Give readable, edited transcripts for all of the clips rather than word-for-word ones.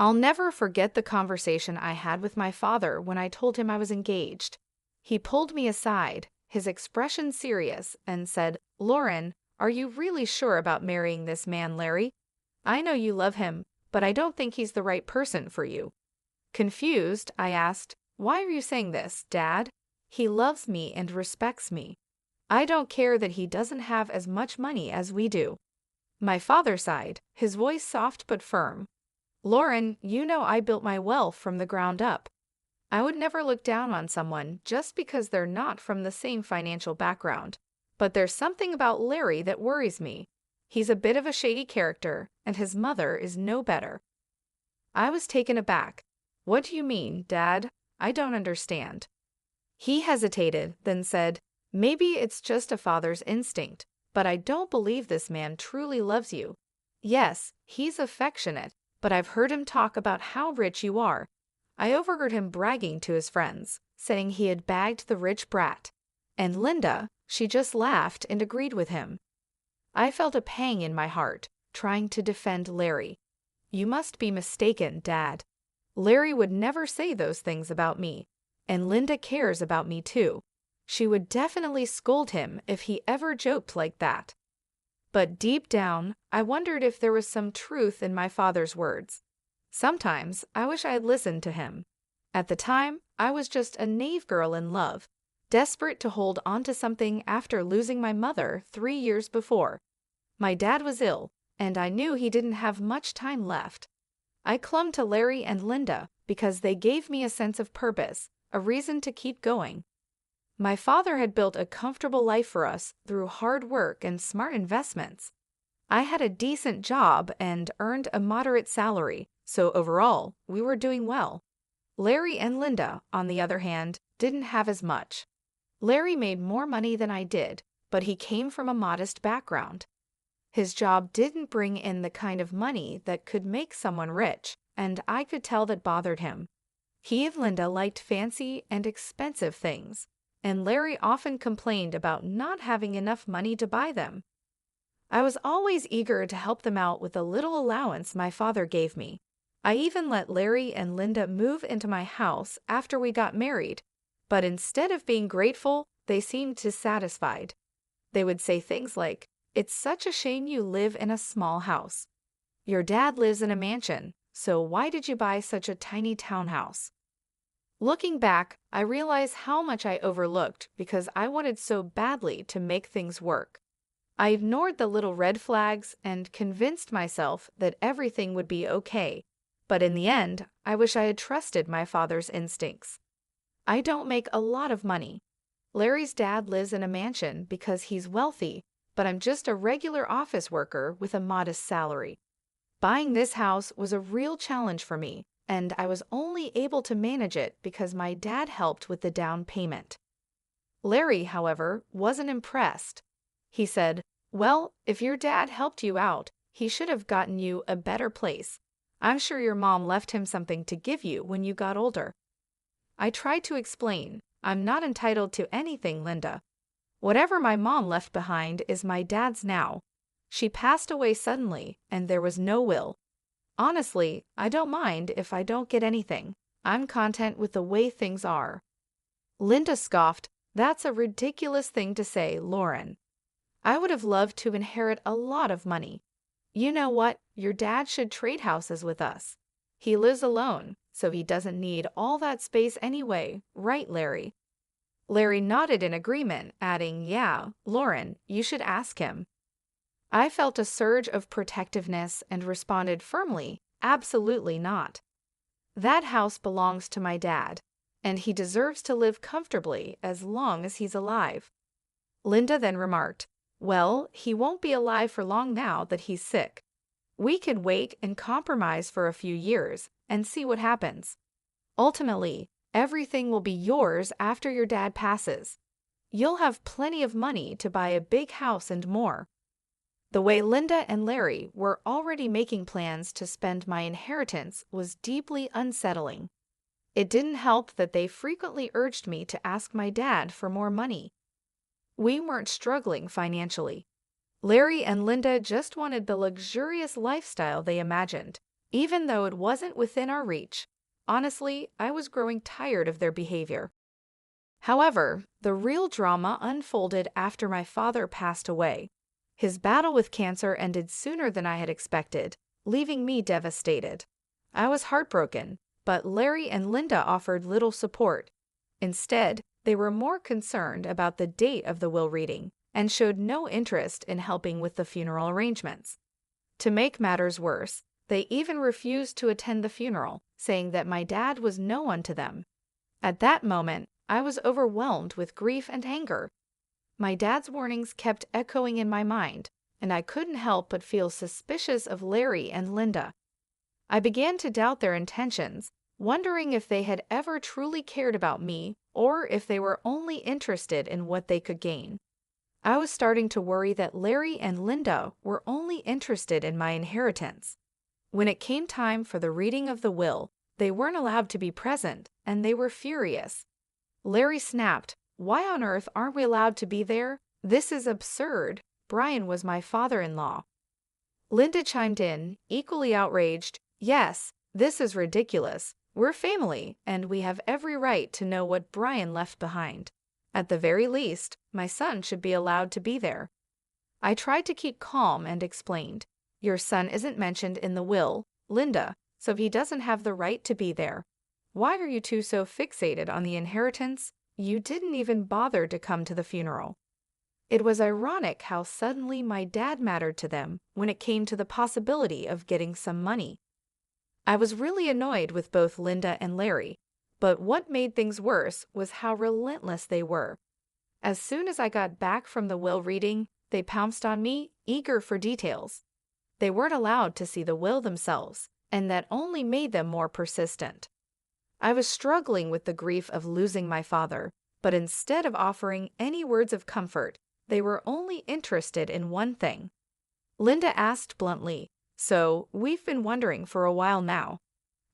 I'll never forget the conversation I had with my father when I told him I was engaged. He pulled me aside, his expression serious, and said, "Lauren, are you really sure about marrying this man, Larry? I know you love him, but I don't think he's the right person for you." Confused, I asked, "Why are you saying this, Dad? He loves me and respects me. I don't care that he doesn't have as much money as we do." My father sighed, his voice soft but firm. "Lauren, you know I built my wealth from the ground up. I would never look down on someone just because they're not from the same financial background. But there's something about Larry that worries me. He's a bit of a shady character, and his mother is no better." I was taken aback. "What do you mean, Dad? I don't understand." He hesitated, then said, "Maybe it's just a father's instinct, but I don't believe this man truly loves you. Yes, he's affectionate, but I've heard him talk about how rich you are. I overheard him bragging to his friends, saying he had bagged the rich brat. And Linda, she just laughed and agreed with him." I felt a pang in my heart, trying to defend Larry. "You must be mistaken, Dad. Larry would never say those things about me, and Linda cares about me too. She would definitely scold him if he ever joked like that." But deep down, I wondered if there was some truth in my father's words. Sometimes I wish I had listened to him. At the time, I was just a naive girl in love, desperate to hold on to something after losing my mother 3 years before. My dad was ill, and I knew he didn't have much time left. I clung to Larry and Linda because they gave me a sense of purpose, a reason to keep going. My father had built a comfortable life for us through hard work and smart investments. I had a decent job and earned a moderate salary, so overall, we were doing well. Larry and Linda, on the other hand, didn't have as much. Larry made more money than I did, but he came from a modest background. His job didn't bring in the kind of money that could make someone rich, and I could tell that bothered him. He and Linda liked fancy and expensive things, and Larry often complained about not having enough money to buy them. I was always eager to help them out with the little allowance my father gave me. I even let Larry and Linda move into my house after we got married, but instead of being grateful, they seemed dissatisfied. They would say things like, "It's such a shame you live in a small house. Your dad lives in a mansion, so why did you buy such a tiny townhouse?" Looking back, I realize how much I overlooked because I wanted so badly to make things work. I ignored the little red flags and convinced myself that everything would be okay, but in the end, I wish I had trusted my father's instincts. I don't make a lot of money. Larry's dad lives in a mansion because he's wealthy, but I'm just a regular office worker with a modest salary. Buying this house was a real challenge for me, and I was only able to manage it because my dad helped with the down payment. Larry, however, wasn't impressed. He said, "Well, if your dad helped you out, he should have gotten you a better place. I'm sure your mom left him something to give you when you got older." I tried to explain, "I'm not entitled to anything, Linda. Whatever my mom left behind is my dad's now. She passed away suddenly, and there was no will. Honestly, I don't mind if I don't get anything. I'm content with the way things are." Linda scoffed, "That's a ridiculous thing to say, Lauren. I would have loved to inherit a lot of money. You know what? Your dad should trade houses with us. He lives alone, so he doesn't need all that space anyway, right, Larry?" Larry nodded in agreement, adding, "Yeah, Lauren, you should ask him." I felt a surge of protectiveness and responded firmly, "Absolutely not. That house belongs to my dad, and he deserves to live comfortably as long as he's alive." Linda then remarked, "Well, he won't be alive for long now that he's sick. We can wait and compromise for a few years and see what happens. Ultimately, everything will be yours after your dad passes. You'll have plenty of money to buy a big house and more." The way Linda and Larry were already making plans to spend my inheritance was deeply unsettling. It didn't help that they frequently urged me to ask my dad for more money. We weren't struggling financially. Larry and Linda just wanted the luxurious lifestyle they imagined, even though it wasn't within our reach. Honestly, I was growing tired of their behavior. However, the real drama unfolded after my father passed away. His battle with cancer ended sooner than I had expected, leaving me devastated. I was heartbroken, but Larry and Linda offered little support. Instead, they were more concerned about the date of the will reading and showed no interest in helping with the funeral arrangements. To make matters worse, they even refused to attend the funeral, saying that my dad was no one to them. At that moment, I was overwhelmed with grief and anger. My dad's warnings kept echoing in my mind, and I couldn't help but feel suspicious of Larry and Linda. I began to doubt their intentions, wondering if they had ever truly cared about me or if they were only interested in what they could gain. I was starting to worry that Larry and Linda were only interested in my inheritance. When it came time for the reading of the will, they weren't allowed to be present, and they were furious. Larry snapped, "Why on earth aren't we allowed to be there? This is absurd. Brian was my father-in-law." Linda chimed in, equally outraged, "Yes, this is ridiculous. We're family, and we have every right to know what Brian left behind. At the very least, my son should be allowed to be there." I tried to keep calm and explained, "Your son isn't mentioned in the will, Linda, so he doesn't have the right to be there. Why are you two so fixated on the inheritance? You didn't even bother to come to the funeral." It was ironic how suddenly my dad mattered to them when it came to the possibility of getting some money. I was really annoyed with both Linda and Larry, but what made things worse was how relentless they were. As soon as I got back from the will reading, they pounced on me, eager for details. They weren't allowed to see the will themselves, and that only made them more persistent. I was struggling with the grief of losing my father, but instead of offering any words of comfort, they were only interested in one thing. Linda asked bluntly, "So, we've been wondering for a while now.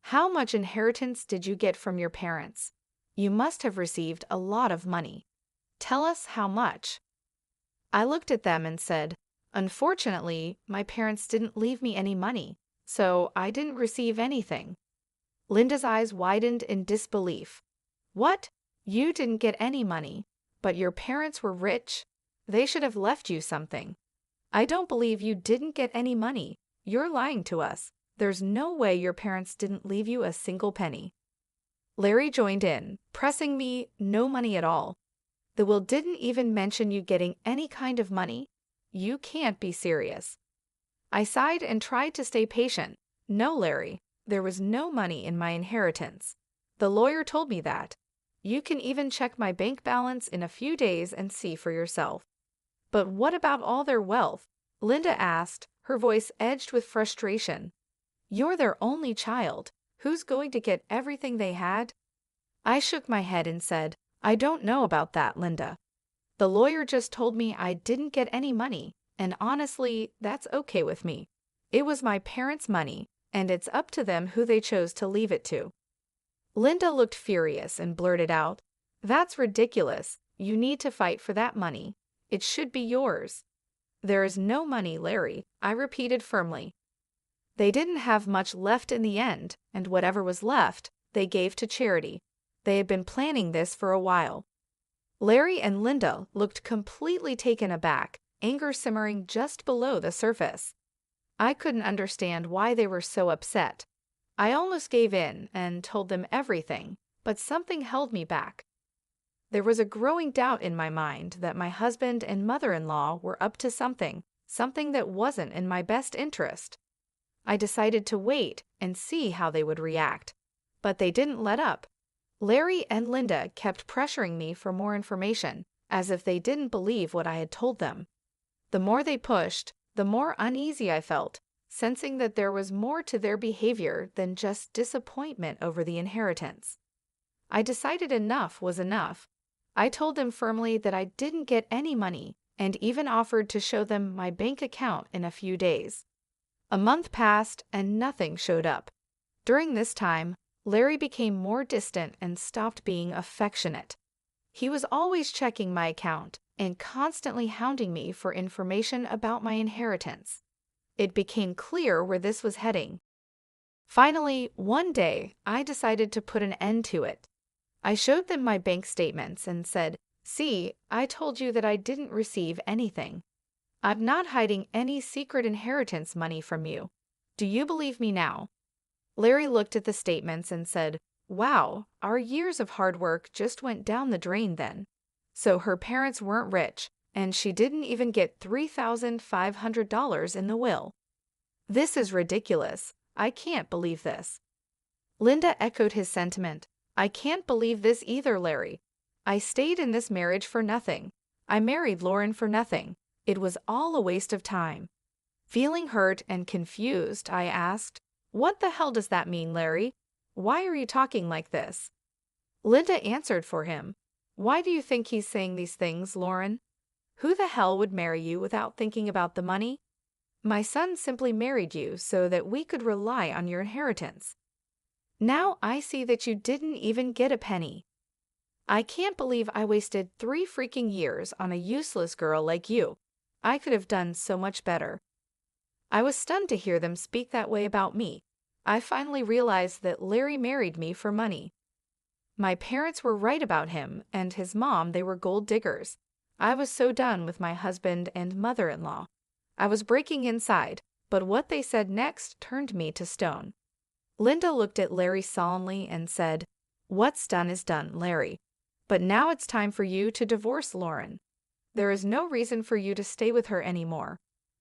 How much inheritance did you get from your parents? You must have received a lot of money. Tell us how much." I looked at them and said, "Unfortunately, my parents didn't leave me any money, so I didn't receive anything." Linda's eyes widened in disbelief. "What? You didn't get any money, but your parents were rich? They should have left you something." "I don't believe you didn't get any money. You're lying to us. There's no way your parents didn't leave you a single penny." Larry joined in, pressing me, "No money at all. The will didn't even mention you getting any kind of money. You can't be serious." I sighed and tried to stay patient. "No, Larry, there was no money in my inheritance. The lawyer told me that. You can even check my bank balance in a few days and see for yourself." "But what about all their wealth?" Linda asked, her voice edged with frustration. "You're their only child. Who's going to get everything they had?" I shook my head and said, "I don't know about that, Linda. The lawyer just told me I didn't get any money, and honestly, that's okay with me. It was my parents' money, and it's up to them who they chose to leave it to." Linda looked furious and blurted out, "That's ridiculous. You need to fight for that money. It should be yours." "There is no money, Larry," I repeated firmly. They didn't have much left in the end, and whatever was left, they gave to charity. They had been planning this for a while. Larry and Linda looked completely taken aback, anger simmering just below the surface. I couldn't understand why they were so upset. I almost gave in and told them everything, but something held me back. There was a growing doubt in my mind that my husband and mother-in-law were up to something that wasn't in my best interest. I decided to wait and see how they would react, but they didn't let up. Larry and Linda kept pressuring me for more information, as if they didn't believe what I had told them. The more they pushed, the more uneasy I felt, sensing that there was more to their behavior than just disappointment over the inheritance. I decided enough was enough. I told them firmly that I didn't get any money, and even offered to show them my bank account in a few days. A month passed and nothing showed up. During this time, Larry became more distant and stopped being affectionate. He was always checking my account and constantly hounding me for information about my inheritance. It became clear where this was heading. Finally, one day, I decided to put an end to it. I showed them my bank statements and said, "See, I told you that I didn't receive anything. I'm not hiding any secret inheritance money from you. Do you believe me now?" Larry looked at the statements and said, "Wow, our years of hard work just went down the drain then. So her parents weren't rich, and she didn't even get $3,500 in the will. This is ridiculous. I can't believe this." Linda echoed his sentiment. "I can't believe this either, Larry. I stayed in this marriage for nothing. I married Lauren for nothing. It was all a waste of time." Feeling hurt and confused, I asked, "What the hell does that mean, Larry? Why are you talking like this?" Linda answered for him. "Why do you think he's saying these things, Lauren? Who the hell would marry you without thinking about the money? My son simply married you so that we could rely on your inheritance. Now I see that you didn't even get a penny. I can't believe I wasted 3 freaking years on a useless girl like you. I could have done so much better." I was stunned to hear them speak that way about me. I finally realized that Larry married me for money. My parents were right about him, and his mom, they were gold diggers. I was so done with my husband and mother-in-law. I was breaking inside, but what they said next turned me to stone. Linda looked at Larry solemnly and said, "What's done is done, Larry. But now it's time for you to divorce Lauren. There is no reason for you to stay with her anymore.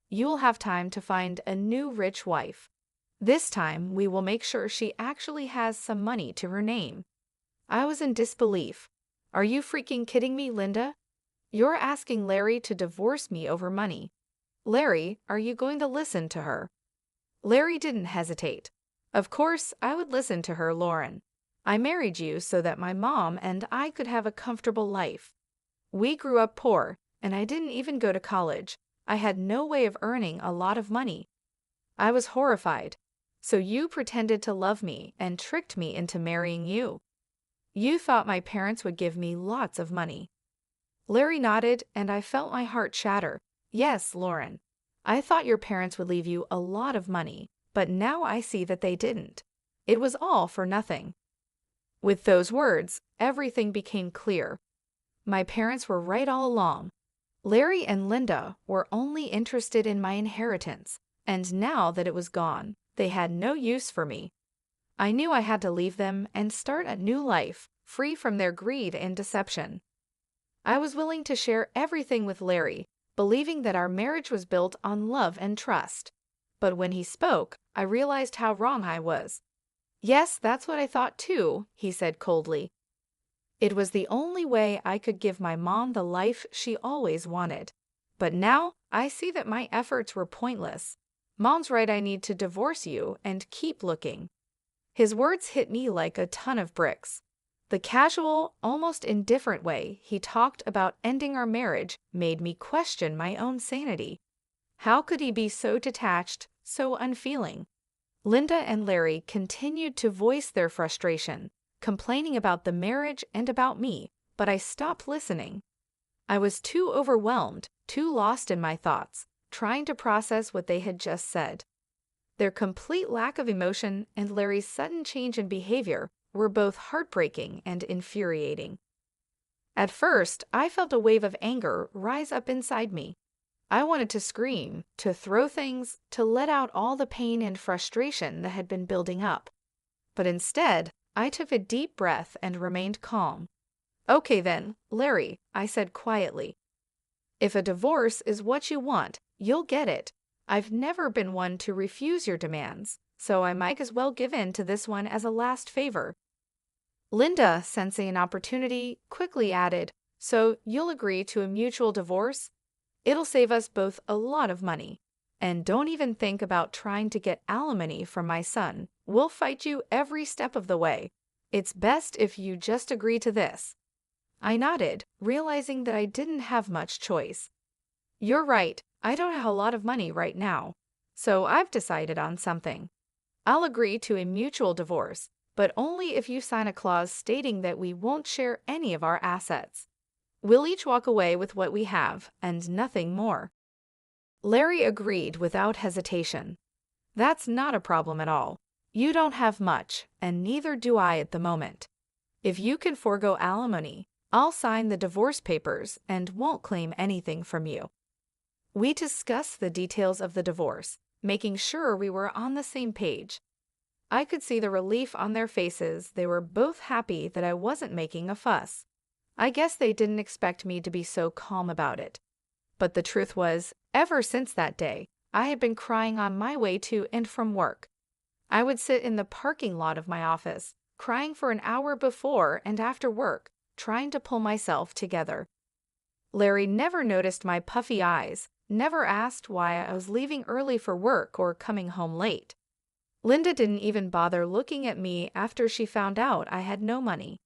You will have time to find a new rich wife. This time, we will make sure she actually has some money to her name." I was in disbelief. "Are you freaking kidding me, Linda? You're asking Larry to divorce me over money. Larry, are you going to listen to her?" Larry didn't hesitate. "Of course, I would listen to her, Lauren. I married you so that my mom and I could have a comfortable life. We grew up poor, and I didn't even go to college. I had no way of earning a lot of money." I was horrified. "So you pretended to love me and tricked me into marrying you. You thought my parents would give me lots of money." Larry nodded, and I felt my heart shatter. "Yes, Lauren. I thought your parents would leave you a lot of money, but now I see that they didn't. It was all for nothing." With those words, everything became clear. My parents were right all along. Larry and Linda were only interested in my inheritance, and now that it was gone, they had no use for me. I knew I had to leave them and start a new life, free from their greed and deception. I was willing to share everything with Larry, believing that our marriage was built on love and trust. But when he spoke, I realized how wrong I was. "Yes, that's what I thought too," he said coldly. "It was the only way I could give my mom the life she always wanted. But now I see that my efforts were pointless. Mom's right, I need to divorce you and keep looking." His words hit me like a ton of bricks. The casual, almost indifferent way he talked about ending our marriage made me question my own sanity. How could he be so detached, so unfeeling? Linda and Larry continued to voice their frustration, complaining about the marriage and about me, but I stopped listening. I was too overwhelmed, too lost in my thoughts, trying to process what they had just said. Their complete lack of emotion and Larry's sudden change in behavior were both heartbreaking and infuriating. At first, I felt a wave of anger rise up inside me. I wanted to scream, to throw things, to let out all the pain and frustration that had been building up. But instead, I took a deep breath and remained calm. "Okay then, Larry," I said quietly. "If a divorce is what you want, you'll get it. I've never been one to refuse your demands, so I might as well give in to this one as a last favor." Linda, sensing an opportunity, quickly added, "So you'll agree to a mutual divorce? It'll save us both a lot of money. And don't even think about trying to get alimony from my son. We'll fight you every step of the way. It's best if you just agree to this." I nodded, realizing that I didn't have much choice. "You're right, I don't have a lot of money right now. So I've decided on something. I'll agree to a mutual divorce, but only if you sign a clause stating that we won't share any of our assets. We'll each walk away with what we have, and nothing more." Larry agreed without hesitation. "That's not a problem at all. You don't have much, and neither do I at the moment. If you can forego alimony, I'll sign the divorce papers and won't claim anything from you." We discussed the details of the divorce, making sure we were on the same page. I could see the relief on their faces. They were both happy that I wasn't making a fuss. I guess they didn't expect me to be so calm about it. But the truth was, ever since that day, I had been crying on my way to and from work. I would sit in the parking lot of my office, crying for an hour before and after work, trying to pull myself together. Larry never noticed my puffy eyes, never asked why I was leaving early for work or coming home late. Linda didn't even bother looking at me after she found out I had no money.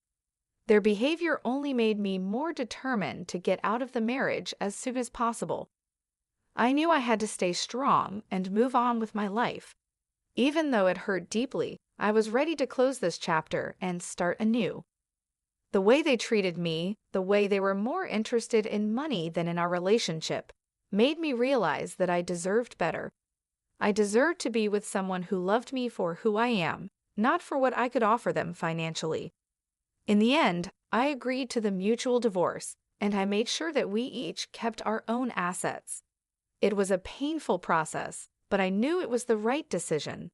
Their behavior only made me more determined to get out of the marriage as soon as possible. I knew I had to stay strong and move on with my life. Even though it hurt deeply, I was ready to close this chapter and start anew. The way they treated me, the way they were more interested in money than in our relationship, made me realize that I deserved better. I deserved to be with someone who loved me for who I am, not for what I could offer them financially. In the end, I agreed to the mutual divorce, and I made sure that we each kept our own assets. It was a painful process, but I knew it was the right decision.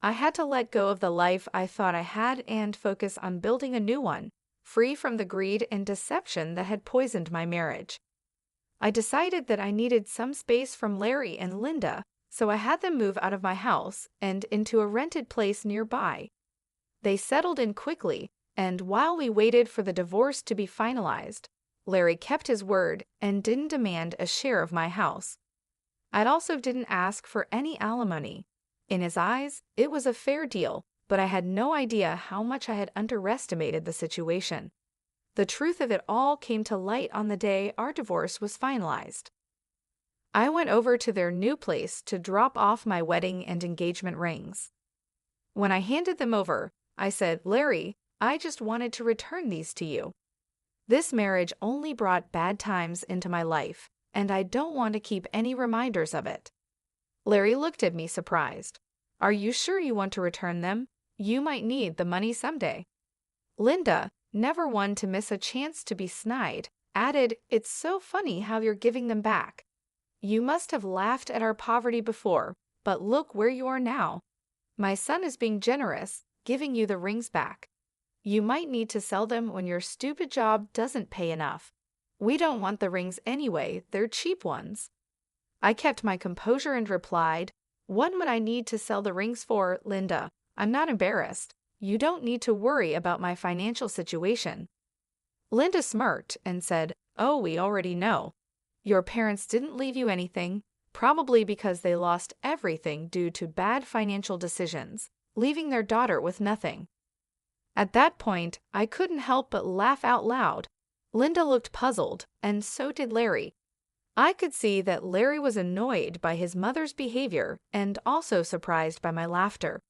I had to let go of the life I thought I had and focus on building a new one, free from the greed and deception that had poisoned my marriage. I decided that I needed some space from Larry and Linda, so I had them move out of my house and into a rented place nearby. They settled in quickly, and while we waited for the divorce to be finalized, Larry kept his word and didn't demand a share of my house. I also didn't ask for any alimony. In his eyes, it was a fair deal, but I had no idea how much I had underestimated the situation. The truth of it all came to light on the day our divorce was finalized. I went over to their new place to drop off my wedding and engagement rings. When I handed them over, I said, "Larry, I just wanted to return these to you. This marriage only brought bad times into my life, and I don't want to keep any reminders of it." Larry looked at me surprised. "Are you sure you want to return them? You might need the money someday." Linda, never one to miss a chance to be snide, added, "It's so funny how you're giving them back. You must have laughed at our poverty before, but look where you are now. My son is being generous, giving you the rings back. You might need to sell them when your stupid job doesn't pay enough. We don't want the rings anyway, they're cheap ones." I kept my composure and replied, "What would I need to sell the rings for, Linda? I'm not embarrassed. You don't need to worry about my financial situation." Linda smirked and said, "Oh, we already know. Your parents didn't leave you anything, probably because they lost everything due to bad financial decisions, leaving their daughter with nothing." At that point, I couldn't help but laugh out loud. Linda looked puzzled, and so did Larry. I could see that Larry was annoyed by his mother's behavior and also surprised by my laughter.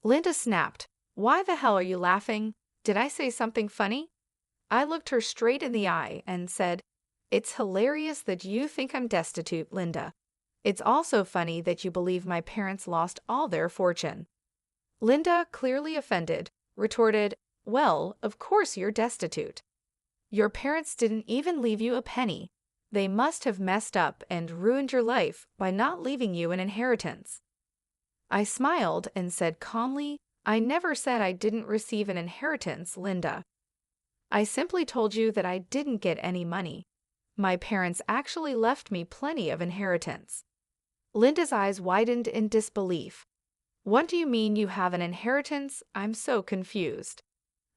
Linda snapped, "Why the hell are you laughing? Did I say something funny?" I looked her straight in the eye and said, "It's hilarious that you think I'm destitute, Linda. It's also funny that you believe my parents lost all their fortune." Linda, clearly offended, retorted, "Well, of course you're destitute. Your parents didn't even leave you a penny. They must have messed up and ruined your life by not leaving you an inheritance." I smiled and said calmly, "I never said I didn't receive an inheritance, Linda. I simply told you that I didn't get any money. My parents actually left me plenty of inheritance." Linda's eyes widened in disbelief. "What do you mean you have an inheritance? I'm so confused."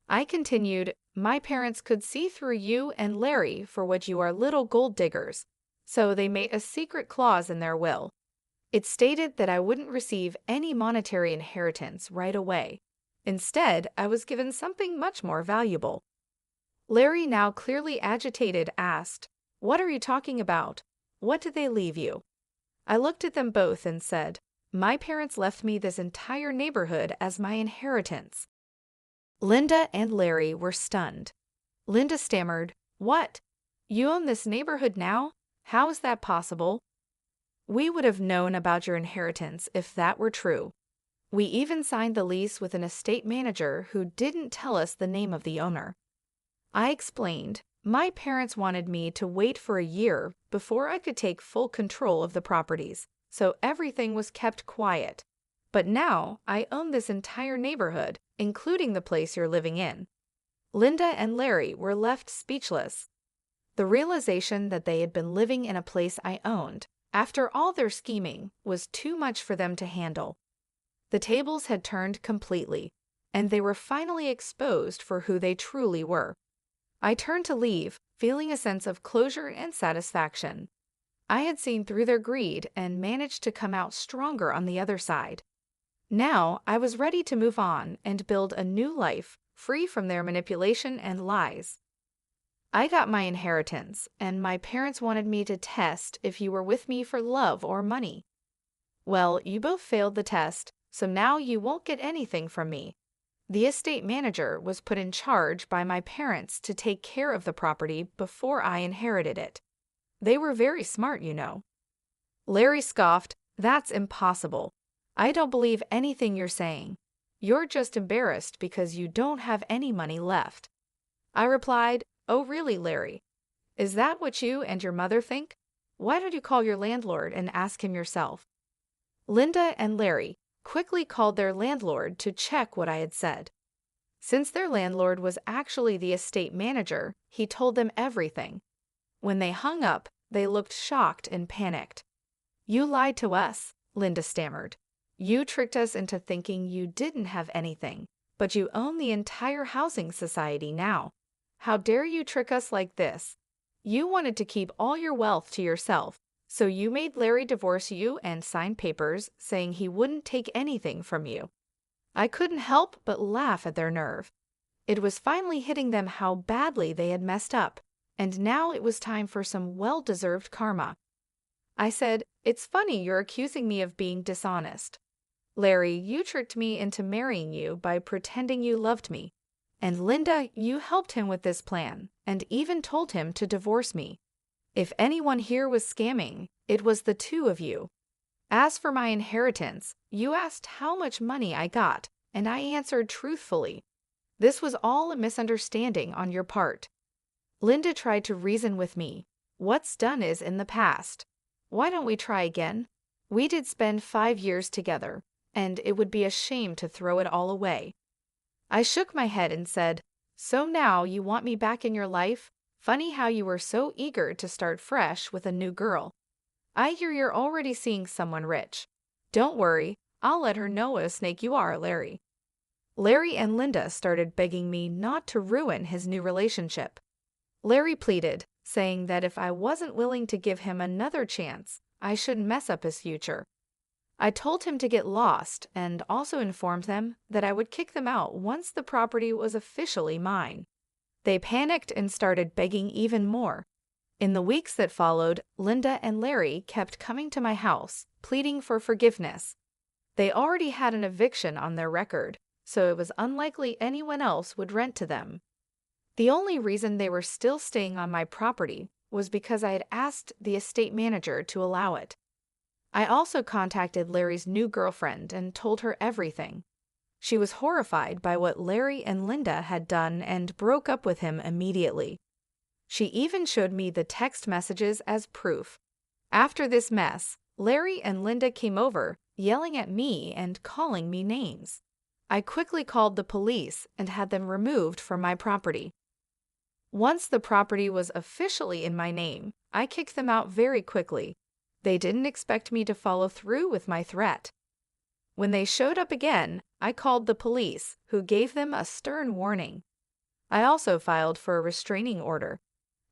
I continued, "My parents could see through you and Larry for what you are, little gold diggers, so they made a secret clause in their will. It stated that I wouldn't receive any monetary inheritance right away. Instead, I was given something much more valuable." Larry, now clearly agitated, asked, "What are you talking about? What did they leave you?" I looked at them both and said, "My parents left me this entire neighborhood as my inheritance." Linda and Larry were stunned. Linda stammered, "What? You own this neighborhood now? How is that possible?" "We would have known about your inheritance if that were true." We even signed the lease with an estate manager who didn't tell us the name of the owner. I explained, my parents wanted me to wait for a year before I could take full control of the properties, so everything was kept quiet. But now I own this entire neighborhood, including the place you're living in. Linda and Larry were left speechless. The realization that they had been living in a place I owned, after all their scheming, was too much for them to handle. The tables had turned completely, and they were finally exposed for who they truly were. I turned to leave, feeling a sense of closure and satisfaction. I had seen through their greed and managed to come out stronger on the other side. Now I was ready to move on and build a new life, free from their manipulation and lies. I got my inheritance, and my parents wanted me to test if you were with me for love or money. Well, you both failed the test, so now you won't get anything from me. The estate manager was put in charge by my parents to take care of the property before I inherited it. They were very smart, you know. Larry scoffed, "That's impossible. I don't believe anything you're saying. You're just embarrassed because you don't have any money left." I replied, "Oh really, Larry? Is that what you and your mother think? Why don't you call your landlord and ask him yourself?" Linda and Larry quickly called their landlord to check what I had said. Since their landlord was actually the estate manager, he told them everything. When they hung up, they looked shocked and panicked. "You lied to us," Linda stammered. "You tricked us into thinking you didn't have anything, but you own the entire housing society now. How dare you trick us like this? You wanted to keep all your wealth to yourself, so you made Larry divorce you and sign papers saying he wouldn't take anything from you." I couldn't help but laugh at their nerve. It was finally hitting them how badly they had messed up, and now it was time for some well-deserved karma. I said, "It's funny you're accusing me of being dishonest. Larry, you tricked me into marrying you by pretending you loved me. And Linda, you helped him with this plan and even told him to divorce me. If anyone here was scamming, it was the two of you. As for my inheritance, you asked how much money I got, and I answered truthfully. This was all a misunderstanding on your part." Linda tried to reason with me. "What's done is in the past. Why don't we try again? We did spend 5 years together, and it would be a shame to throw it all away." I shook my head and said, "So now you want me back in your life? Funny how you were so eager to start fresh with a new girl. I hear you're already seeing someone rich. Don't worry, I'll let her know what a snake you are, Larry." Larry and Linda started begging me not to ruin his new relationship. Larry pleaded, saying that if I wasn't willing to give him another chance, I shouldn't mess up his future. I told him to get lost and also informed them that I would kick them out once the property was officially mine. They panicked and started begging even more. In the weeks that followed, Linda and Larry kept coming to my house, pleading for forgiveness. They already had an eviction on their record, so it was unlikely anyone else would rent to them. The only reason they were still staying on my property was because I had asked the estate manager to allow it. I also contacted Larry's new girlfriend and told her everything. She was horrified by what Larry and Linda had done and broke up with him immediately. She even showed me the text messages as proof. After this mess, Larry and Linda came over, yelling at me and calling me names. I quickly called the police and had them removed from my property. Once the property was officially in my name, I kicked them out very quickly. They didn't expect me to follow through with my threat. When they showed up again, I called the police, who gave them a stern warning. I also filed for a restraining order.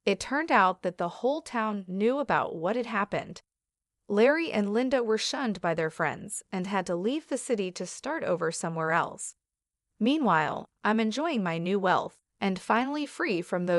It turned out that the whole town knew about what had happened. Larry and Linda were shunned by their friends and had to leave the city to start over somewhere else. Meanwhile, I'm enjoying my new wealth and finally free from those